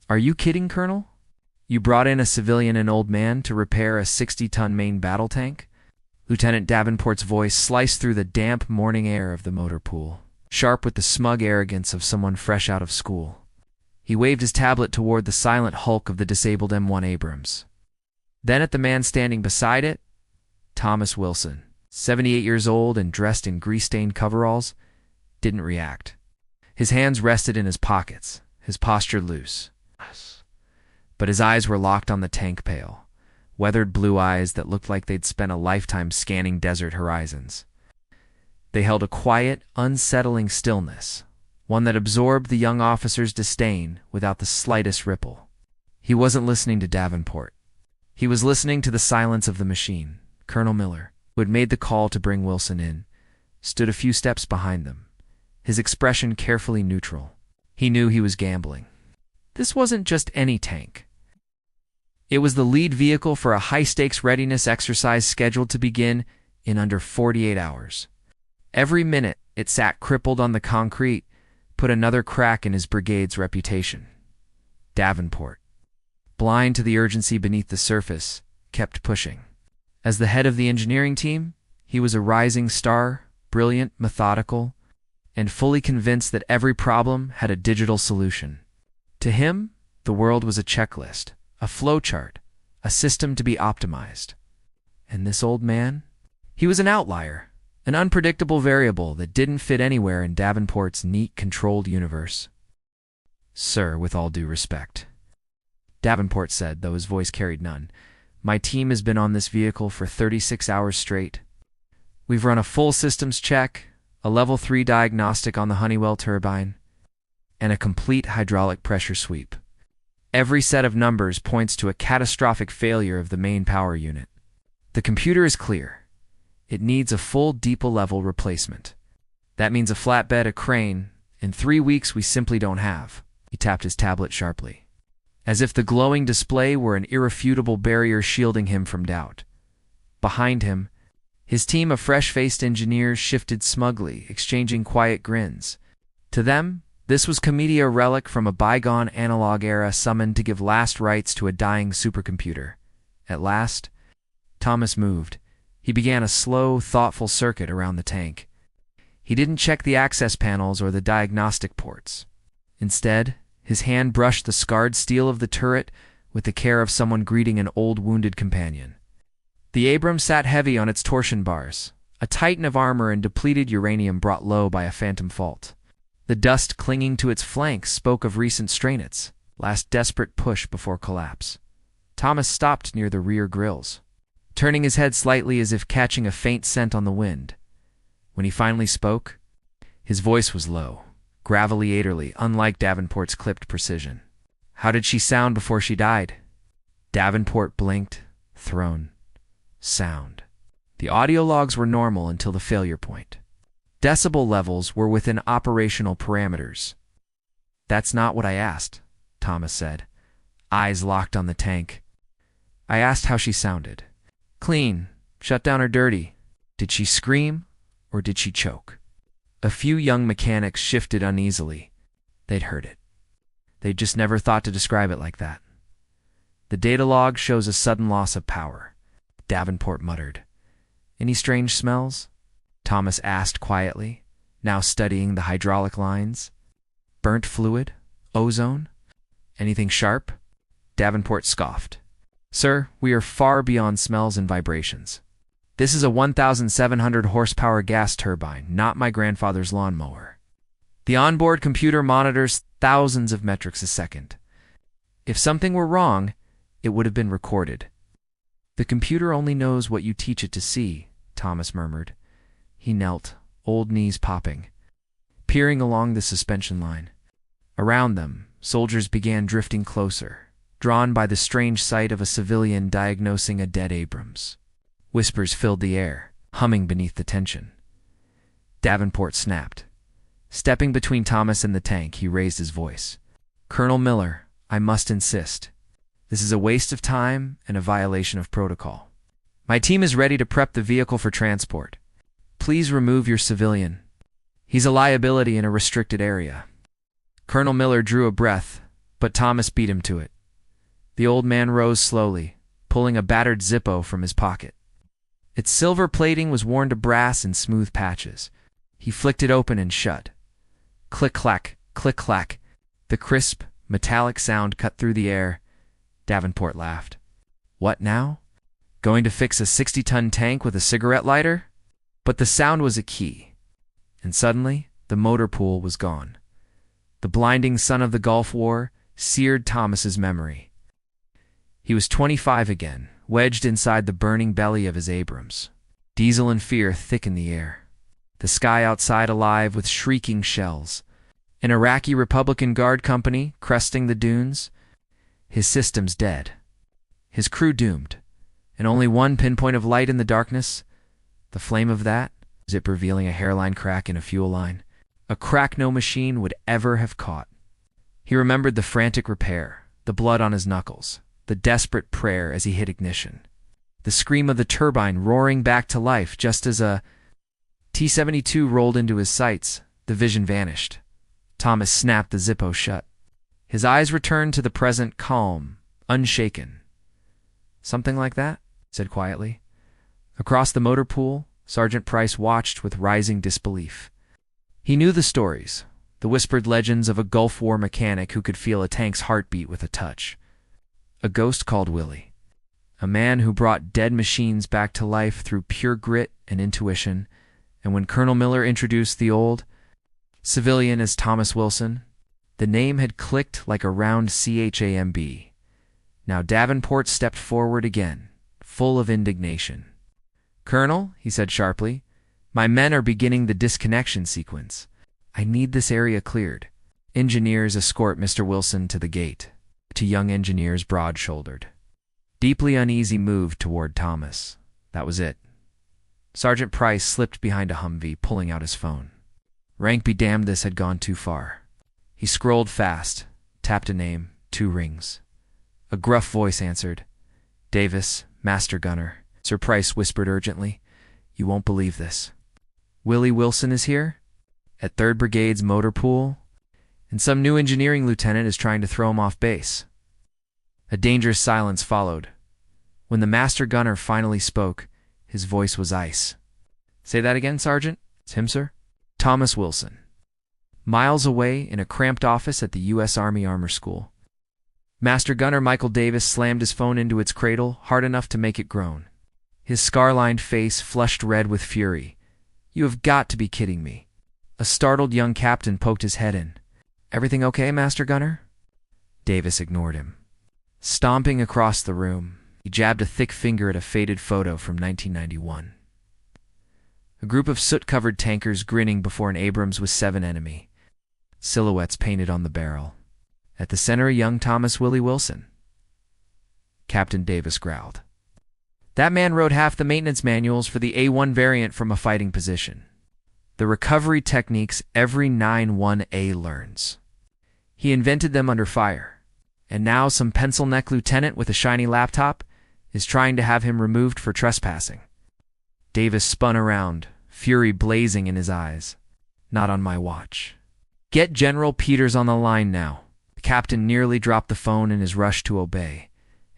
Are you kidding, Colonel? You brought in a civilian and old man to repair a 60-ton main battle tank? Lieutenant Davenport's voice sliced through the damp morning air of the motor pool, sharp with the smug arrogance of someone fresh out of school. He waved his tablet toward the silent hulk of the disabled M1 Abrams. Then at the man standing beside it, Thomas Wilson, 78 years old and dressed in grease-stained coveralls, didn't react. His hands rested in his pockets, his posture loose. But his eyes were locked on the tank pale, weathered blue eyes that looked like they'd spent a lifetime scanning desert horizons. They held a quiet, unsettling stillness, one that absorbed the young officer's disdain without the slightest ripple. He wasn't listening to Davenport. He was listening to the silence of the machine. Colonel Miller, who had made the call to bring Wilson in, stood a few steps behind them, his expression carefully neutral. He knew he was gambling. This wasn't just any tank. It was the lead vehicle for a high-stakes readiness exercise scheduled to begin in under 48 hours. Every minute it sat crippled on the concrete put another crack in his brigade's reputation. Davenport, blind to the urgency beneath the surface, kept pushing. As the head of the engineering team, he was a rising star, brilliant, methodical, and fully convinced that every problem had a digital solution. To him, the world was a checklist, a flowchart, a system to be optimized. And this old man? He was an outlier, an unpredictable variable that didn't fit anywhere in Davenport's neat, controlled universe. "Sir, with all due respect," Davenport said, though his voice carried none, "my team has been on this vehicle for 36 hours straight. We've run a full systems check, a level 3 diagnostic on the Honeywell turbine, and a complete hydraulic pressure sweep. Every set of numbers points to a catastrophic failure of the main power unit. The computer is clear. It needs a full depot-level replacement. That means a flatbed, a crane. In 3 weeks we simply don't have." He tapped his tablet sharply, as if the glowing display were an irrefutable barrier shielding him from doubt. Behind him, his team of fresh-faced engineers shifted smugly, exchanging quiet grins. To them, this was Comedia relic from a bygone analog era summoned to give last rites to a dying supercomputer. At last, Thomas moved. He began a slow, thoughtful circuit around the tank. He didn't check the access panels or the diagnostic ports. Instead, his hand brushed the scarred steel of the turret with the care of someone greeting an old wounded companion. The Abrams sat heavy on its torsion bars, a titan of armor and depleted uranium brought low by a phantom fault. The dust clinging to its flanks spoke of recent strainets, last desperate push before collapse. Thomas stopped near the rear grills, turning his head slightly as if catching a faint scent on the wind. When he finally spoke, his voice was low, gravelly, unlike Davenport's clipped precision. "How did she sound before she died?" Davenport blinked, thrown. Sound. The audio logs were normal until the failure point. Decibel levels were within operational parameters. "That's not what I asked," Thomas said, eyes locked on the tank. "I asked how she sounded. Clean, shut down or dirty. Did she scream or did she choke?" A few young mechanics shifted uneasily. They'd heard it. They'd just never thought to describe it like that. "The data log shows a sudden loss of power," Davenport muttered. "Any strange smells?" Thomas asked quietly, now studying the hydraulic lines. "Burnt fluid? Ozone? Anything sharp?" Davenport scoffed. "Sir, we are far beyond smells and vibrations. This is a 1,700 horsepower gas turbine, not my grandfather's lawnmower. The onboard computer monitors thousands of metrics a second. If something were wrong, it would have been recorded." "The computer only knows what you teach it to see," Thomas murmured. He knelt, old knees popping, peering along the suspension line. Around them, soldiers began drifting closer, drawn by the strange sight of a civilian diagnosing a dead Abrams. Whispers filled the air, humming beneath the tension. Davenport snapped. Stepping between Thomas and the tank, he raised his voice. "Colonel Miller, I must insist. This is a waste of time and a violation of protocol. My team is ready to prep the vehicle for transport. Please remove your civilian. He's a liability in a restricted area." Colonel Miller drew a breath, But Thomas beat him to it. The old man rose slowly, pulling a battered Zippo from his pocket. Its silver plating was worn to brass in smooth patches. He flicked it open and shut. Click-clack, click-clack. The crisp, metallic sound cut through the air. Davenport laughed. What now? Going to fix a 60-ton tank with a cigarette lighter? But the sound was a key. And suddenly, the motor pool was gone. The blinding sun of the Gulf War seared Thomas's memory. He was 25 again, wedged inside the burning belly of his Abrams. Diesel and fear thickened the air. The sky outside alive with shrieking shells. An Iraqi Republican Guard company cresting the dunes. His systems dead. His crew doomed. And only one pinpoint of light in the darkness. The flame of that, zip revealing a hairline crack in a fuel line. A crack no machine would ever have caught. He remembered the frantic repair, the blood on his knuckles, the desperate prayer as he hit ignition. The scream of the turbine roaring back to life just as a T-72 rolled into his sights. The vision vanished. Thomas snapped the Zippo shut. His eyes returned to the present, calm, unshaken. Something like that? Said quietly. Across the motor pool, Sergeant Price watched with rising disbelief. He knew the stories, the whispered legends of a Gulf War mechanic who could feel a tank's heartbeat with a touch. A ghost called Willie. A man who brought dead machines back to life through pure grit and intuition, and when Colonel Miller introduced the old civilian as Thomas Wilson, the name had clicked like a round CHAMB. Now Davenport stepped forward again, full of indignation. "Colonel," he said sharply, "my men are beginning the disconnection sequence. I need this area cleared. Engineers escort Mr. Wilson to the gate." To young engineers broad-shouldered. Deeply uneasy moved toward Thomas. That was it. Sergeant Price slipped behind a Humvee, pulling out his phone. Rank be damned, this had gone too far. He scrolled fast, tapped a name, 2 rings. A gruff voice answered. "Davis, Master Gunner." Sir Price whispered urgently. "You won't believe this. Willie Wilson is here? At 3rd Brigade's motor pool? And some new engineering lieutenant is trying to throw him off base." A dangerous silence followed. When the Master Gunner finally spoke, his voice was ice. "Say that again, Sergeant." "It's him, sir." "Thomas Wilson." Miles away in a cramped office at the U.S. Army Armor School. Master Gunner Michael Davis slammed his phone into its cradle hard enough to make it groan. His scar-lined face flushed red with fury. "You have got to be kidding me." A startled young captain poked his head in. "Everything okay, Master Gunner?" Davis ignored him. Stomping across the room, he jabbed a thick finger at a faded photo from 1991. A group of soot-covered tankers grinning before an Abrams with 7 enemy. Silhouettes painted on the barrel. At the center, a young Thomas Willie Wilson. Captain Davis growled. "That man wrote half the maintenance manuals for the A1 variant from a fighting position. The recovery techniques every 9-1A learns. He invented them under fire, and now some pencil-neck lieutenant with a shiny laptop is trying to have him removed for trespassing." Davis spun around, fury blazing in his eyes. "Not on my watch." "Get General Peters on the line now." The captain nearly dropped the phone in his rush to obey.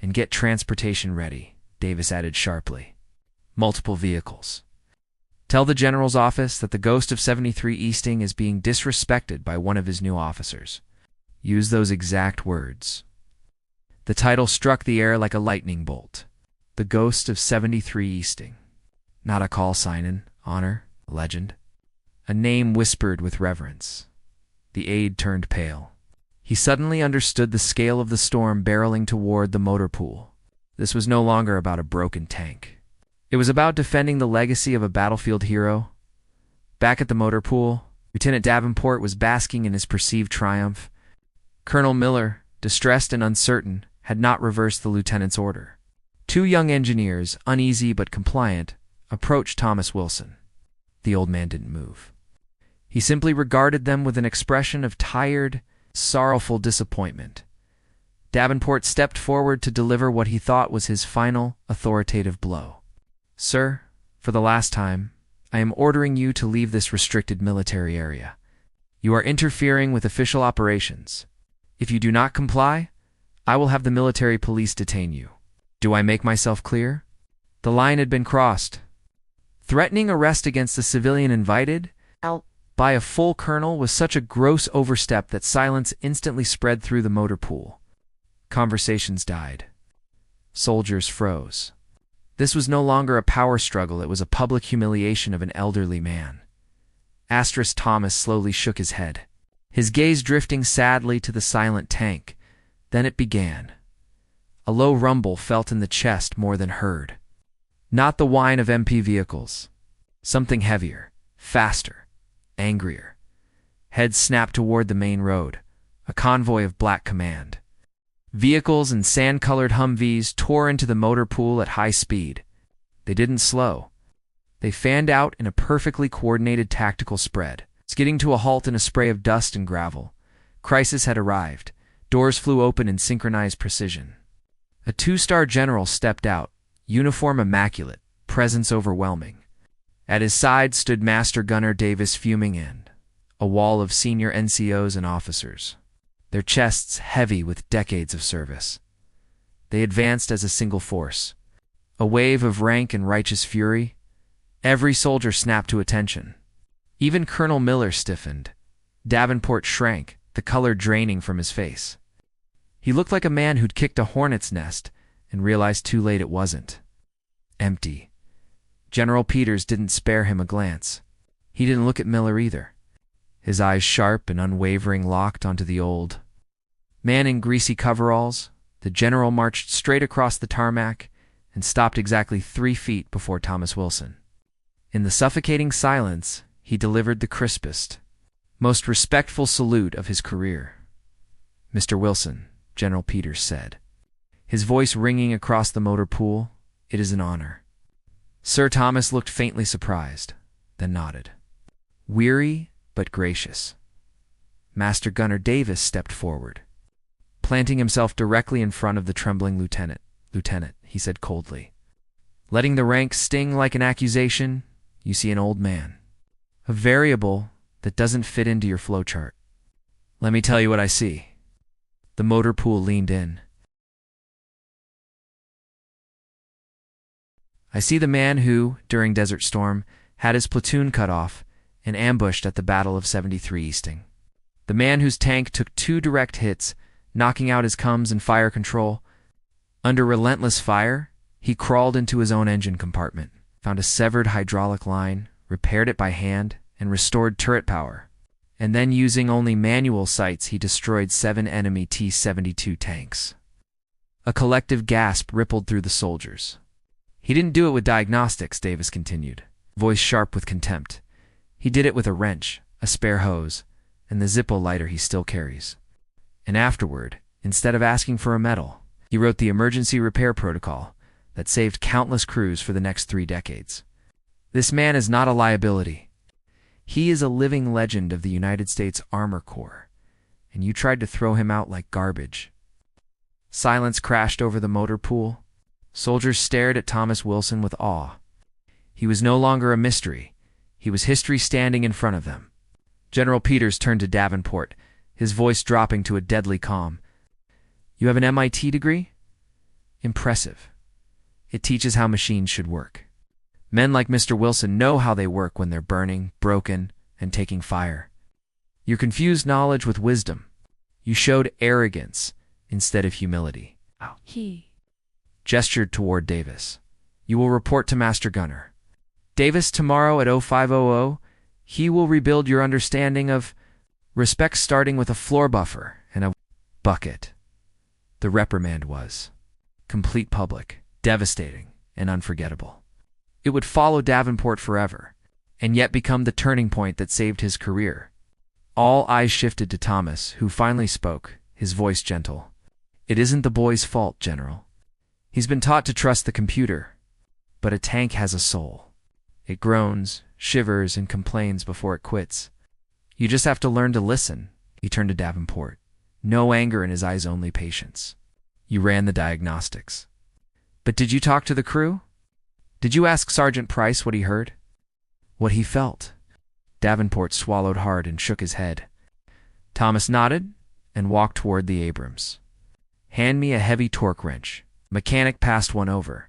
"And get transportation ready," Davis added sharply. "Multiple vehicles. Tell the general's office that the ghost of 73 Easting is being disrespected by one of his new officers." Use those exact words. The title struck the air like a lightning bolt. The ghost of 73 Easting. Not a call sign in honor, a legend. A name whispered with reverence. The aide turned pale. He suddenly understood the scale of the storm barreling toward the motor pool. This was no longer about a broken tank. It was about defending the legacy of a battlefield hero. Back at the motor pool, Lieutenant Davenport was basking in his perceived triumph. Colonel Miller, distressed and uncertain, had not reversed the lieutenant's order. 2 young engineers, uneasy but compliant, approached Thomas Wilson. The old man didn't move. He simply regarded them with an expression of tired, sorrowful disappointment. Davenport stepped forward to deliver what he thought was his final, authoritative blow. "Sir, for the last time, I am ordering you to leave this restricted military area. You are interfering with official operations. If you do not comply, I will have the military police detain you. Do I make myself clear? The line had been crossed. Threatening arrest against a civilian invited by a full colonel was such a gross overstep that silence instantly spread through the motor pool. Conversations died. Soldiers froze. This was no longer a power struggle, it was a public humiliation of an elderly man. Thomas slowly shook his head, his gaze drifting sadly to the silent tank. Then it began. A low rumble felt in the chest more than heard. Not the whine of MP vehicles. Something heavier, faster, angrier. Heads snapped toward the main road, a convoy of Black Command. Vehicles and sand-colored Humvees tore into the motor pool at high speed. They didn't slow. They fanned out in a perfectly coordinated tactical spread, skidding to a halt in a spray of dust and gravel. Crisis had arrived. Doors flew open in synchronized precision. A two-star general stepped out, uniform immaculate, presence overwhelming. At his side stood Master Gunner Davis, fuming, and a wall of senior NCOs and officers, their chests heavy with decades of service. They advanced as a single force, a wave of rank and righteous fury. Every soldier snapped to attention. Even Colonel Miller stiffened. Davenport shrank, the color draining from his face. He looked like a man who'd kicked a hornet's nest and realized too late it wasn't. Empty. General Peters didn't spare him a glance. He didn't look at Miller either. His eyes sharp and unwavering locked onto the old man in greasy coveralls. The general marched straight across the tarmac and stopped exactly 3 feet before Thomas Wilson. In the suffocating silence, he delivered the crispest, most respectful salute of his career. "Mr. Wilson," General Peters said, his voice ringing across the motor pool, "it is an honor." Sir Thomas looked faintly surprised, then nodded. Weary but gracious. Master Gunner Davis stepped forward, planting himself directly in front of the trembling lieutenant. "Lieutenant," he said coldly, letting the rank sting like an accusation, "you see an old man, a variable that doesn't fit into your flowchart." "Let me tell you what I see." The motor pool leaned in. "I see the man who, during Desert Storm, had his platoon cut off and ambushed at the Battle of 73 Easting. The man whose tank took 2 direct hits, knocking out his comms and fire control. Under relentless fire, he crawled into his own engine compartment, found a severed hydraulic line, repaired it by hand, and restored turret power. And then, using only manual sights, he destroyed 7 enemy T-72 tanks." A collective gasp rippled through the soldiers. "He didn't do it with diagnostics," Davis continued, voice sharp with contempt. "He did it with a wrench, a spare hose, and the Zippo lighter he still carries. And afterward, instead of asking for a medal, he wrote the emergency repair protocol that saved countless crews for the next 3 decades. This man is not a liability. He is a living legend of the United States Armor Corps, and you tried to throw him out like garbage." Silence crashed over the motor pool. Soldiers stared at Thomas Wilson with awe. He was no longer a mystery. He was history standing in front of them. General Peters turned to Davenport, his voice dropping to a deadly calm. "You have an MIT degree? Impressive. It teaches how machines should work. Men like Mr. Wilson know how they work when they're burning, broken, and taking fire. You confused knowledge with wisdom. You showed arrogance instead of humility." He gestured toward Davis. "You will report to Master Gunner Davis tomorrow at 0500. He will rebuild your understanding of respect, starting with a floor buffer and a bucket." The reprimand was complete, public, devastating, and unforgettable. It would follow Davenport forever, and yet become the turning point that saved his career. All eyes shifted to Thomas, who finally spoke, his voice gentle. "It isn't the boy's fault, General. He's been taught to trust the computer, but a tank has a soul. It groans, shivers, and complains before it quits. You just have to learn to listen." He turned to Davenport. No anger in his eyes, only patience. "You ran the diagnostics. But did you talk to the crew? Did you ask Sergeant Price what he heard? What he felt?" Davenport swallowed hard and shook his head. Thomas nodded, and walked toward the Abrams. "Hand me a heavy torque wrench." Mechanic passed one over.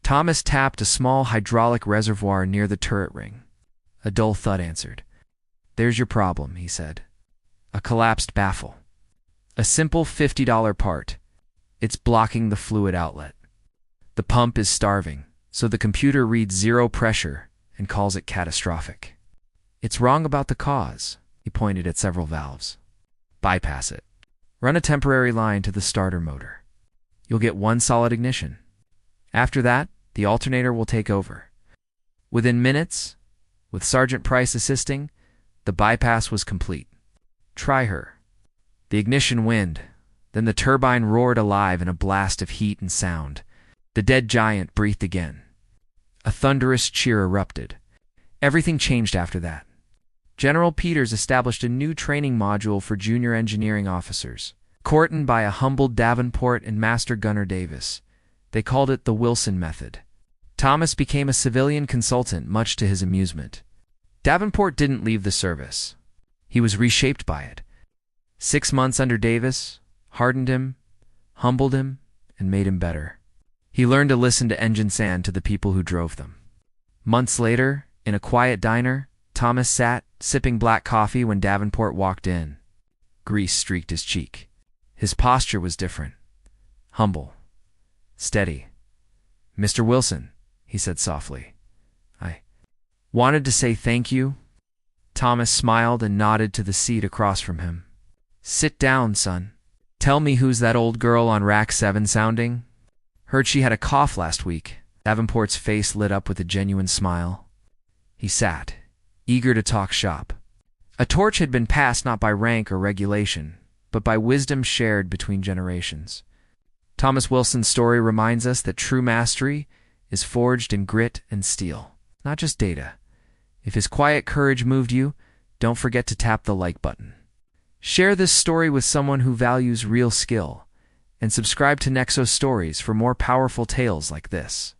Thomas tapped a small hydraulic reservoir near the turret ring. A dull thud answered. "There's your problem," he said. "A collapsed baffle. A simple $50 part. It's blocking the fluid outlet. The pump is starving, so the computer reads zero pressure and calls it catastrophic. It's wrong about the cause." He pointed at several valves. "Bypass it. Run a temporary line to the starter motor. You'll get one solid ignition. After that, the alternator will take over." Within minutes, with Sergeant Price assisting, the bypass was complete. "Try her." The ignition wind, then the turbine roared alive in a blast of heat and sound. The dead giant breathed again. A thunderous cheer erupted. Everything changed after that. General Peters established a new training module for junior engineering officers, courted by a humbled Davenport and Master Gunner Davis. They called it the Wilson Method. Thomas became a civilian consultant, much to his amusement. Davenport didn't leave the service. He was reshaped by it. 6 months under Davis hardened him, humbled him, and made him better. He learned to listen to engine sound to the people who drove them. Months later, in a quiet diner, Thomas sat, sipping black coffee when Davenport walked in. Grease streaked his cheek. His posture was different. Humble. Steady. "Mr. Wilson," he said softly. "I wanted to say thank you." Thomas smiled and nodded to the seat across from him. "Sit down, son. Tell me, who's that old girl on rack 7 sounding? Heard she had a cough last week." Davenport's face lit up with a genuine smile. He sat, eager to talk shop. A torch had been passed not by rank or regulation, but by wisdom shared between generations. Thomas Wilson's story reminds us that true mastery is forged in grit and steel, not just data. If his quiet courage moved you, don't forget to tap the like button. Share this story with someone who values real skill, and subscribe to Nexo Stories for more powerful tales like this.